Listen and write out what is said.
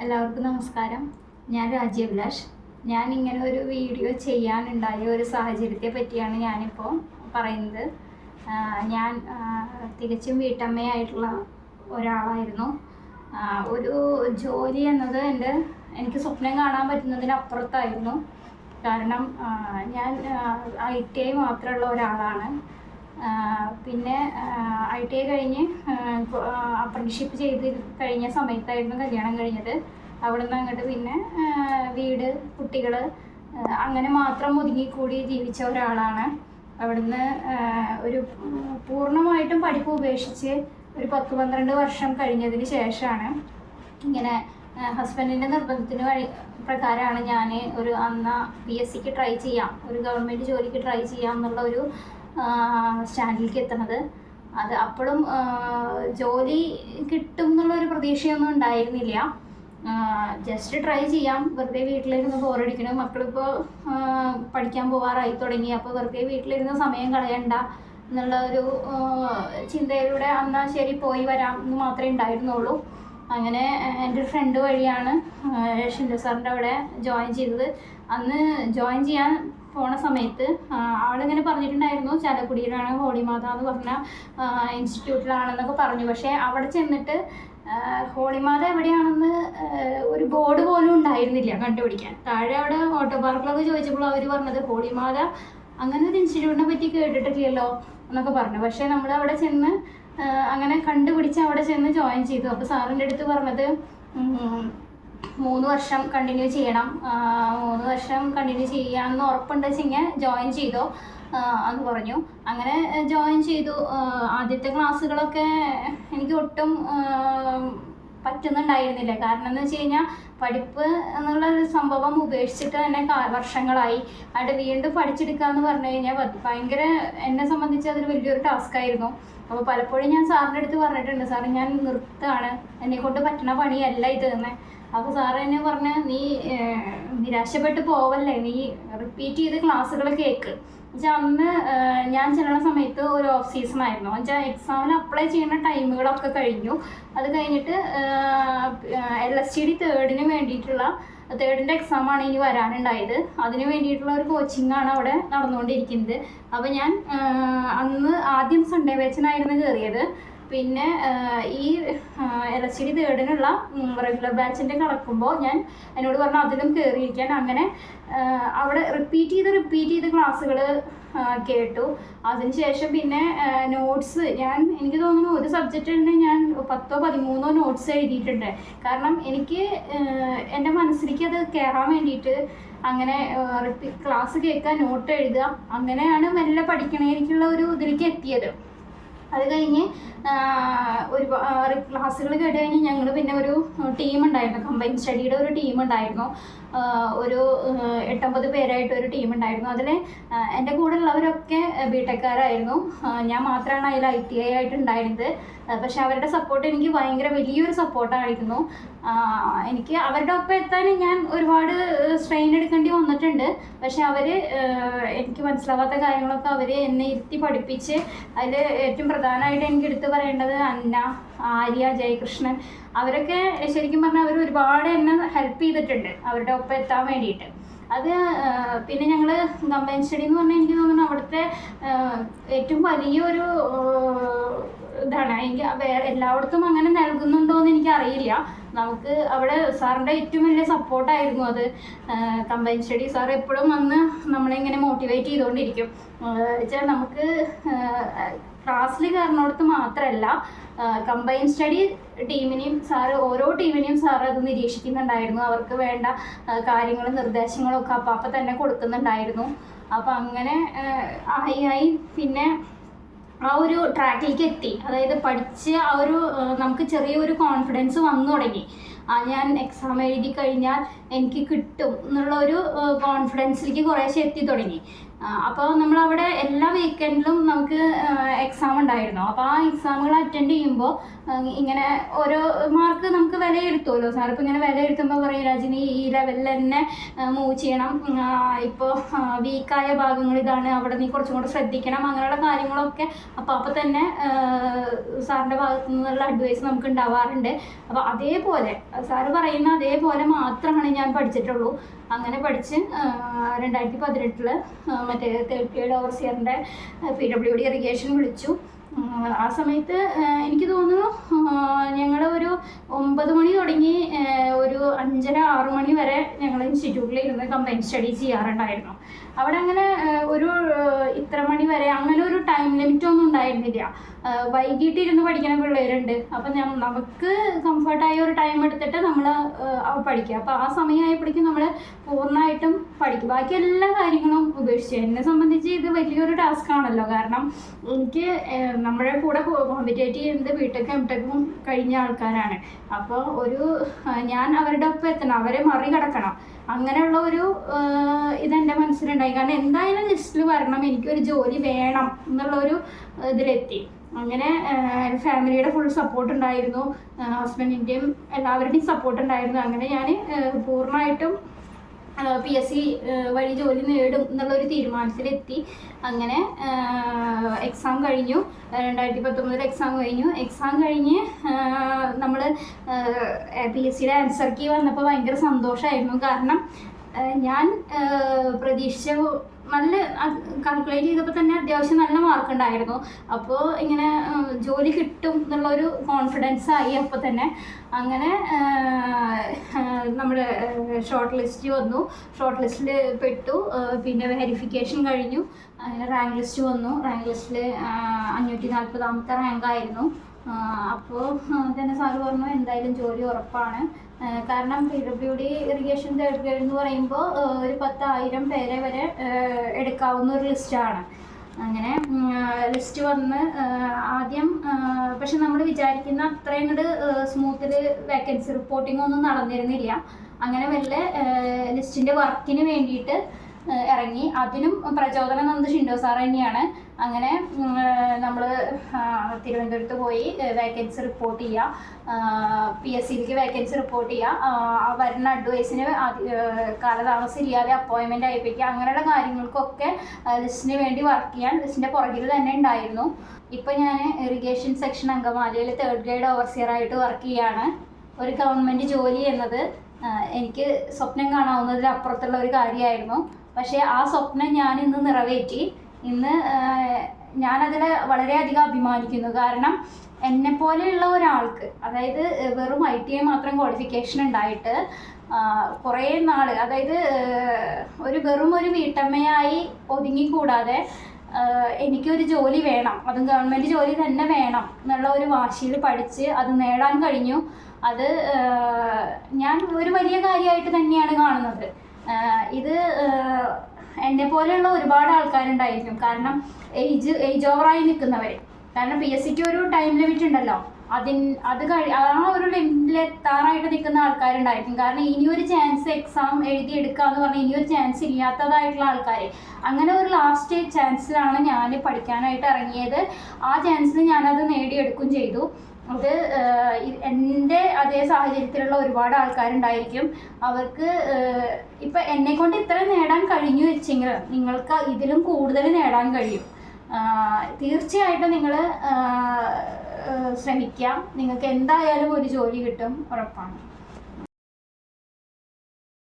എല്ലാവർക്കും നമസ്കാരം. ഞാൻ രാജ്യഭിലാഷ്. ഞാൻ ഇങ്ങനെ ഒരു വീഡിയോ ചെയ്യാനുണ്ടായ ഒരു സാഹചര്യത്തെ പറ്റിയാണ് ഞാനിപ്പോൾ പറയുന്നത്. ഞാൻ തികച്ചും വീട്ടമ്മയായിട്ടുള്ള ഒരാളായിരുന്നു. ഒരു ജോലി എന്നത് എനിക്ക് സ്വപ്നം കാണാൻ പറ്റുന്നതിനപ്പുറത്തായിരുന്നു. കാരണം ഞാൻ ITI മാത്രമുള്ള ഒരാളാണ്. പിന്നെ ITI കഴിഞ്ഞ് അപ്രന്റീസ്ഷിപ്പ് ചെയ്ത് കഴിഞ്ഞ സമയത്തായിരുന്നു കല്യാണം കഴിഞ്ഞത്. അവിടെ നിന്ന് അങ്ങോട്ട് പിന്നെ വീട്, കുട്ടികൾ, അങ്ങനെ മാത്രം ഒതുങ്ങിക്കൂടി ജീവിച്ച ഒരാളാണ്. അവിടുന്ന് ഒരു പൂർണ്ണമായിട്ടും പഠിപ്പ് ഉപേക്ഷിച്ച് ഒരു 10-12 വർഷം കഴിഞ്ഞതിന് ശേഷമാണ് ഇങ്ങനെ ഹസ്ബൻഡിൻ്റെ നിർബന്ധത്തിന് പ്രകാരമാണ് ഞാൻ അന്ന് PSCക്ക് ട്രൈ ചെയ്യാം, ഒരു ഗവൺമെൻറ് ജോലിക്ക് ട്രൈ ചെയ്യാം എന്നുള്ള ഒരു സ്റ്റാൻഡിലേക്ക് എത്തുന്നത്. അത് അപ്പോഴും ജോലി കിട്ടും എന്നുള്ളൊരു പ്രതീക്ഷയൊന്നും ഉണ്ടായിരുന്നില്ല. ജസ്റ്റ് ട്രൈ ചെയ്യാം, വെറുതെ വീട്ടിലിരുന്ന് ബോറടിക്കണം, മക്കളിപ്പോൾ പഠിക്കാൻ പോകാറായി തുടങ്ങി, അപ്പോൾ വെറുതെ വീട്ടിലിരുന്ന് സമയം കളയണ്ട എന്നുള്ള ഒരു ചിന്തയിലൂടെ അന്ന് ശരി പോയി വരാം എന്ന് മാത്രമേ ഉണ്ടായിരുന്നുള്ളൂ. അങ്ങനെ എൻ്റെ ഒരു ഫ്രണ്ട് വഴിയാണ് ഷിൻഡോ സാറിൻ്റെ അവിടെ ജോയിൻ ചെയ്തത്. അന്ന് ജോയിൻ ചെയ്യാൻ പോണ സമയത്ത് ആളിങ്ങനെ പറഞ്ഞിട്ടുണ്ടായിരുന്നു ചാലക്കുടിയിലാണ് ഹോളിമാത എന്ന് പറഞ്ഞ ഇൻസ്റ്റിറ്റ്യൂട്ടിലാണെന്നൊക്കെ പറഞ്ഞു. പക്ഷേ അവിടെ ചെന്നിട്ട് ഹോളിമാത എവിടെയാണെന്ന് ഒരു ബോർഡ് പോലും ഉണ്ടായിരുന്നില്ല കണ്ടുപിടിക്കാൻ. താഴെ അവിടെ ഓട്ടോ പാർക്കിലൊക്കെ ചോദിച്ചപ്പോൾ അവർ പറഞ്ഞത് ഹോളിമാത അങ്ങനെ ഒരു ഇൻസ്റ്റിറ്റ്യൂട്ടിനെ പറ്റി കേട്ടിട്ടില്ലല്ലോ എന്നൊക്കെ പറഞ്ഞു. പക്ഷേ നമ്മൾ അവിടെ ചെന്ന് അങ്ങനെ കണ്ടുപിടിച്ച് അവിടെ ചെന്ന് ജോയിൻ ചെയ്തു. അപ്പോൾ സാറിൻ്റെ അടുത്ത് പറഞ്ഞത് 3 വർഷം കണ്ടിന്യൂ ചെയ്യണം, 3 വർഷം കണ്ടിന്യൂ ചെയ്യാമെന്ന് ഉറപ്പുണ്ട് വെച്ചെങ്കിൽ ജോയിൻ ചെയ്തോ എന്ന് പറഞ്ഞു. അങ്ങനെ ജോയിൻ ചെയ്തു. ആദ്യത്തെ ക്ലാസ്സുകളൊക്കെ എനിക്ക് ഒട്ടും പറ്റുന്നുണ്ടായിരുന്നില്ല. കാരണം എന്ന് വെച്ച് കഴിഞ്ഞാൽ പഠിപ്പ് എന്നുള്ളൊരു സംഭവം ഉപേക്ഷിച്ചിട്ട് തന്നെ വർഷങ്ങളായി. അവിടെ വീണ്ടും പഠിച്ചെടുക്കുക എന്ന് പറഞ്ഞു കഴിഞ്ഞാൽ ഭയങ്കര, എന്നെ സംബന്ധിച്ച് അതൊരു വലിയൊരു ടാസ്ക്കായിരുന്നു. അപ്പോൾ പലപ്പോഴും ഞാൻ സാറിൻ്റെ അടുത്ത് പറഞ്ഞിട്ടുണ്ട്, സാറ് ഞാൻ നിർത്തുകയാണ്, എന്നെക്കൊണ്ട് പറ്റണ പണിയല്ല ഇത് തന്നെ. അപ്പോൾ സാറ് എന്നെ പറഞ്ഞ് നീ നിരാശപ്പെട്ട് പോവല്ലേ, നീ റിപ്പീറ്റ് ചെയ്ത് ക്ലാസ്സുകൾ കേൾക്ക്. എന്നുവെച്ചാൽ അന്ന് ഞാൻ ചെല്ലുന്ന സമയത്ത് ഒരു ഓഫ് സീസൺ ആയിരുന്നു. എന്നുവെച്ചാൽ എക്സാമിന് അപ്ലൈ ചെയ്യുന്ന ടൈമുകളൊക്കെ കഴിഞ്ഞു. അത് കഴിഞ്ഞിട്ട് LSTD തേർഡിന് വേണ്ടിയിട്ടുള്ള തേർഡിൻ്റെ എക്സാമാണ് ഇനി വരാനുണ്ടായത്. അതിന് വേണ്ടിയിട്ടുള്ള ഒരു കോച്ചിങ്ങാണ് അവിടെ നടന്നുകൊണ്ടിരിക്കുന്നത്. അപ്പോൾ ഞാൻ അന്ന് ആദ്യം സൺഡേ ബാച്ചിനായിരുന്നു കയറിയത്. പിന്നെ ഈ LSTD തേർഡിനുള്ള റെഗുലർ ബാച്ചിൻ്റെ കിടക്കുമ്പോൾ ഞാൻ എന്നോട് പറഞ്ഞു അതിലും കയറിയിരിക്കാൻ. അങ്ങനെ അവിടെ റിപ്പീറ്റ് ചെയ്ത് ക്ലാസ്സുകൾ കേട്ടു. അതിനുശേഷം പിന്നെ നോട്ട്സ് എനിക്ക് തോന്നുന്നു ഒരു സബ്ജക്റ്റ് തന്നെ ഞാൻ 10-13 നോട്ട്സ് എഴുതിയിട്ടുണ്ട്. കാരണം എനിക്ക് എൻ്റെ മനസ്സിലേക്ക് അത് കയറാൻ വേണ്ടിയിട്ട് അങ്ങനെ ക്ലാസ് കേൾക്കുക, നോട്ട് എഴുതുക, അങ്ങനെയാണ് മെല്ലെ പഠിക്കണേക്കുള്ള ഒരു ഇതിലേക്ക് എത്തിയത്. അത് കഴിഞ്ഞ് ക്ലാസ്സുകൾ കേട്ട് കഴിഞ്ഞ് ഞങ്ങൾ പിന്നെ ഒരു ടീമുണ്ടായിരുന്നു, കമ്പൈൻ സ്റ്റഡിയുടെ ഒരു ടീമുണ്ടായിരുന്നു. ഒരു 8-9 പേരായിട്ട് ഒരു ടീമുണ്ടായിരുന്നു. അതിൽ എൻ്റെ കൂടെ ഉള്ളവരൊക്കെ ബിടെക്കാരായിരുന്നു. ഞാൻ മാത്രമാണ് അതിൽ ITI ആയിട്ടുണ്ടായിരുന്നത്. പക്ഷെ അവരുടെ സപ്പോർട്ട് എനിക്ക് ഭയങ്കര വലിയൊരു സപ്പോർട്ടായിരുന്നു. എനിക്ക് അവരുടെ ഒപ്പം എത്താൻ ഞാൻ ഒരുപാട് സ്ട്രെയിൻ എടുക്കേണ്ടി വന്നിട്ടുണ്ട്. പക്ഷെ അവർ എനിക്ക് മനസ്സിലാവാത്ത കാര്യങ്ങളൊക്കെ അവർ എന്നെ ഇരുത്തി പഠിപ്പിച്ച്, അതിൽ ഏറ്റവും പ്രധാനമായിട്ട് എനിക്ക് എടുത്തു പറയേണ്ടത് അന്ന, ആര്യ, ജയകൃഷ്ണൻ, അവരൊക്കെ ശരിക്കും പറഞ്ഞാൽ അവർ ഒരുപാട് എന്നെ ഹെൽപ്പ് ചെയ്തിട്ടുണ്ട് അവരുടെ ഒപ്പം എത്താൻ വേണ്ടിയിട്ട്. അത് പിന്നെ ഞങ്ങൾ കമ്പൈൻ സ്റ്റഡി എന്ന് പറഞ്ഞാൽ എനിക്ക് തോന്നുന്നു അവിടുത്തെ ഏറ്റവും വലിയൊരു ഇതാണ്. എനിക്ക് വേറെ എല്ലായിടത്തും അങ്ങനെ നൽകുന്നുണ്ടോ എന്ന് എനിക്കറിയില്ല. നമുക്ക് അവിടെ സാറിൻ്റെ ഏറ്റവും വലിയ സപ്പോർട്ടായിരുന്നു അത്. കമ്പൈൻ സ്റ്റഡി സാർ എപ്പോഴും വന്ന് നമ്മളെ ഇങ്ങനെ മോട്ടിവേറ്റ് ചെയ്തുകൊണ്ടിരിക്കും. വെച്ചാൽ നമുക്ക് ക്ലാസ്സിൽ കയറുന്നിടത്ത് മാത്രമല്ല, കമ്പൈൻ സ്റ്റഡി ടീമിനെയും ഓരോ ടീമിനെയും സാറ് അത് നിരീക്ഷിക്കുന്നുണ്ടായിരുന്നു. അവർക്ക് വേണ്ട കാര്യങ്ങളും നിർദ്ദേശങ്ങളും ഒക്കെ അപ്പം തന്നെ കൊടുക്കുന്നുണ്ടായിരുന്നു. അപ്പം അങ്ങനെ ആയി പിന്നെ ആ ഒരു ട്രാക്കിലേക്ക് എത്തി. അതായത് പഠിച്ച് നമുക്ക് ചെറിയൊരു കോൺഫിഡൻസ് വന്നു തുടങ്ങി. ഞാൻ എക്സാം എഴുതി കഴിഞ്ഞാൽ എനിക്ക് കിട്ടും എന്നുള്ള ഒരു കോൺഫിഡൻസിലേക്ക് കുറേശ്ശെ എത്തി തുടങ്ങി. അപ്പോൾ നമ്മളവിടെ എല്ലാ വീക്കെൻഡിലും നമുക്ക് എക്സാം ഉണ്ടായിരുന്നു. അപ്പോൾ ആ എക്സാമുകൾ അറ്റൻഡ് ചെയ്യുമ്പോൾ ഇങ്ങനെ ഓരോ മാർക്ക് നമുക്ക് വിലയിരുത്തുമല്ലോ സാർ. ഇപ്പോൾ ഇങ്ങനെ വിലയിരുത്തുമ്പോൾ പറയും രജനി ഈ ലെവലിൽ തന്നെ മൂവ് ചെയ്യണം, ഇപ്പോൾ വീക്കായ ഭാഗങ്ങൾ ഇതാണ്, അവിടെ നീ കുറച്ചും കൂടെ ശ്രദ്ധിക്കണം, അങ്ങനെയുള്ള കാര്യങ്ങളൊക്കെ അപ്പോൾ തന്നെ സാറിൻ്റെ ഭാഗത്തു നിന്നുള്ള അഡ്വൈസ് നമുക്ക് ഉണ്ടാവാറുണ്ട്. അപ്പോൾ അതേപോലെ സാറ് പറയുന്ന അതേപോലെ മാത്രമാണ് ഞാൻ പഠിച്ചിട്ടുള്ളൂ. അങ്ങനെ പഠിച്ച് 2018 മറ്റേ തേർഡ് ഗ്രേഡ് ഓവർസിയറിൻ്റെ PWD ഇറിഗേഷൻ വിളിച്ചു. ആ സമയത്ത് എനിക്ക് തോന്നുന്നു ഞങ്ങൾ ഒരു 9 മണി തുടങ്ങി ഒരു 5:30-6 മണി വരെ ഞങ്ങൾ ഇൻസ്റ്റിറ്റ്യൂട്ടിൽ ഇരുന്ന് കമ്പൈൻ സ്റ്റഡി ചെയ്യാറുണ്ടായിരുന്നു. അവിടെ അങ്ങനെ ഒരു ഇത്ര മണി വരെ അങ്ങനെ ഒരു ടൈം ലിമിറ്റ് ഒന്നും ഉണ്ടായിരുന്നില്ല. വൈകിട്ട് ഇരുന്ന് പഠിക്കുന്ന പിള്ളേരുണ്ട്. അപ്പം നമുക്ക് കംഫർട്ടായ ഒരു ടൈം എടുത്തിട്ട് നമ്മൾ പഠിക്കുക. അപ്പോൾ ആ സമയമായപ്പോഴേക്കും നമ്മൾ പൂർണ്ണമായിട്ടും പഠിക്കും. ബാക്കി എല്ലാ കാര്യങ്ങളും ഉപേക്ഷിച്ചു. എന്നെ സംബന്ധിച്ച് ഇത് വലിയൊരു ടാസ്ക് ആണല്ലോ. കാരണം എനിക്ക് നമ്മുടെ കൂടെ കോമ്പറ്റേറ്റ് ചെയ്യുന്നത് ബിടെക്കും എംടെക്കും കഴിഞ്ഞ ആൾക്കാരാണ്. അപ്പോൾ ഞാൻ അവരുടെ ഒപ്പം എത്തണം, അവരെ മറികടക്കണം, അങ്ങനെയുള്ള ഒരു ഇതെൻ്റെ മനസ്സിലുണ്ടായി. കാരണം എന്തായാലും ലിസ്റ്റിൽ വരണം, എനിക്കൊരു ജോലി വേണം എന്നുള്ളൊരു ഇതിലെത്തി. അങ്ങനെ ഫാമിലിയുടെ ഫുൾ സപ്പോർട്ട് ഉണ്ടായിരുന്നു, ഹസ്ബൻഡിൻ്റെയും എല്ലാവരുടെയും സപ്പോർട്ട് ഉണ്ടായിരുന്നു. അങ്ങനെ ഞാൻ പൂർണ്ണമായിട്ടും PSC വഴി ജോലി നേടും എന്നുള്ളൊരു തീരുമാനത്തിലെത്തി. അങ്ങനെ എക്സാം കഴിഞ്ഞു. 2019 എക്സാം കഴിഞ്ഞു. എക്സാം കഴിഞ്ഞ് നമ്മൾ PSCയുടെ ആൻസർ കീ വന്നപ്പോൾ ഭയങ്കര സന്തോഷമായിരുന്നു. കാരണം ഞാൻ പ്രതീക്ഷിച്ച നല്ല കാൽക്കുലേറ്റ് ചെയ്തപ്പോൾ തന്നെ അത്യാവശ്യം നല്ല മാർക്ക് ഉണ്ടായിരുന്നു. അപ്പോൾ ഇങ്ങനെ ജോലി കിട്ടും എന്നുള്ളൊരു കോൺഫിഡൻസ് ആയി അപ്പോൾ തന്നെ. അങ്ങനെ നമ്മുടെ ഷോർട്ട് ലിസ്റ്റ് വന്നു. ഷോർട്ട് ലിസ്റ്റിൽ പെട്ടു. പിന്നെ വെരിഫിക്കേഷൻ കഴിഞ്ഞു. അങ്ങനെ റാങ്ക് ലിസ്റ്റ് വന്നു. റാങ്ക് ലിസ്റ്റിൽ 540ാമത്തെ റാങ്കായിരുന്നു. അപ്പോൾ തന്നെ സാറ് പറഞ്ഞു എന്തായാലും ജോലി ഉറപ്പാണ്. കാരണം PWD ഇറിഗേഷൻ തേർഡ് ഗ്രേഡ് എന്ന് പറയുമ്പോൾ ഒരു 10,000 പേരെ വരെ എടുക്കാവുന്ന ഒരു ലിസ്റ്റാണ്. അങ്ങനെ ലിസ്റ്റ് വന്ന് ആദ്യം പക്ഷെ നമ്മൾ വിചാരിക്കുന്ന അത്രയും കൂടെ സ്മൂത്തിൽ വേക്കൻസി റിപ്പോർട്ടിംഗ് ഒന്നും നടന്നിരുന്നില്ല. അങ്ങനെ വല്ല ലിസ്റ്റിൻ്റെ വർക്കിന് വേണ്ടിയിട്ട് ഇറങ്ങി. അതിനും പ്രചോദനം തന്നത് ഷിൻഡോ സാർ തന്നെയാണ്. അങ്ങനെ നമ്മൾ തിരുവനന്തപുരത്ത് പോയി വേക്കൻസി റിപ്പോർട്ട് ചെയ്യുക, PSCയിലേക്ക് വേക്കൻസി റിപ്പോർട്ട് ചെയ്യുക, വരുന്ന അഡ്വൈസിന് കാലതാമസം ഇല്ലാതെ അപ്പോയിൻമെൻറ്റ് അയപ്പിക്കുക, അങ്ങനെയുള്ള കാര്യങ്ങൾക്കൊക്കെ ലിസ്റ്റിന് വേണ്ടി വർക്ക് ചെയ്യാൻ ലിസ്റ്റിൻ്റെ പുറകിൽ തന്നെ ഉണ്ടായിരുന്നു. ഇപ്പോൾ ഞാൻ ഇറിഗേഷൻ സെക്ഷൻ അങ്കമാലിയിൽ തേർഡ് ഗ്രേഡ് ഓവർസിയറായിട്ട് വർക്ക് ചെയ്യുകയാണ്. ഒരു ഗവൺമെൻറ് ജോലി എന്നത് എനിക്ക് സ്വപ്നം കാണാവുന്നതിലപ്പുറത്തുള്ള ഒരു കാര്യമായിരുന്നു. പക്ഷേ ആ സ്വപ്നം ഞാൻ ഇന്ന് നിറവേറ്റി. ഇന്ന് ഞാനതിൽ വളരെയധികം അഭിമാനിക്കുന്നു. കാരണം എന്നെപ്പോലെയുള്ള ഒരാൾക്ക്, അതായത് വെറും ITI മാത്രം ക്വാളിഫിക്കേഷൻ ഉണ്ടായിട്ട് കുറേ നാൾ, അതായത് വെറും ഒരു വീട്ടമ്മയായി ഒതുങ്ങിക്കൂടാതെ എനിക്കൊരു ജോലി വേണം, അതും ഗവൺമെൻറ് ജോലി തന്നെ വേണം എന്നുള്ള ഒരു വാശിയിൽ പഠിച്ച് അത് നേടാൻ കഴിഞ്ഞു. അത് ഞാൻ ഒരു വലിയ കാര്യമായിട്ട് തന്നെയാണ് കാണുന്നത്. ഇത് എന്നെ പോലെയുള്ള ഒരുപാട് ആൾക്കാരുണ്ടായിരിക്കും. കാരണം ഏജ് ഓവറായി നിൽക്കുന്നവർ. കാരണം PSCക്ക് ഒരു ടൈം ലിമിറ്റ് ഉണ്ടല്ലോ, ആ ഒരു ലിമിറ്റിൽ എത്താറായിട്ട് നിൽക്കുന്ന ആൾക്കാരുണ്ടായിരിക്കും. കാരണം ഇനിയൊരു ചാൻസ് എക്സാം എഴുതിയെടുക്കുക എന്ന് പറഞ്ഞാൽ ഇനിയൊരു ചാൻസ് ഇല്ലാത്തതായിട്ടുള്ള ആൾക്കാർ. അങ്ങനെ ഒരു ലാസ്റ്റ് ചാൻസിലാണ് ഞാൻ പഠിക്കാനായിട്ട് ഇറങ്ങിയത്. ആ ചാൻസിൽ ഞാനത് നേടിയെടുക്കുകയും ചെയ്തു. അത് എൻ്റെ അതേ സാഹചര്യത്തിലുള്ള ഒരുപാട് ആൾക്കാരുണ്ടായിരിക്കും. അവർക്ക് ഇപ്പം എന്നെക്കൊണ്ട് ഇത്ര നേടാൻ കഴിഞ്ഞു വെച്ചെങ്കിൽ നിങ്ങൾക്ക് ഇതിലും കൂടുതൽ നേടാൻ കഴിയും. തീർച്ചയായിട്ടും നിങ്ങൾ ശ്രമിക്കാം. നിങ്ങൾക്ക് എന്തായാലും ഒരു ജോലി കിട്ടും, ഉറപ്പാണ്.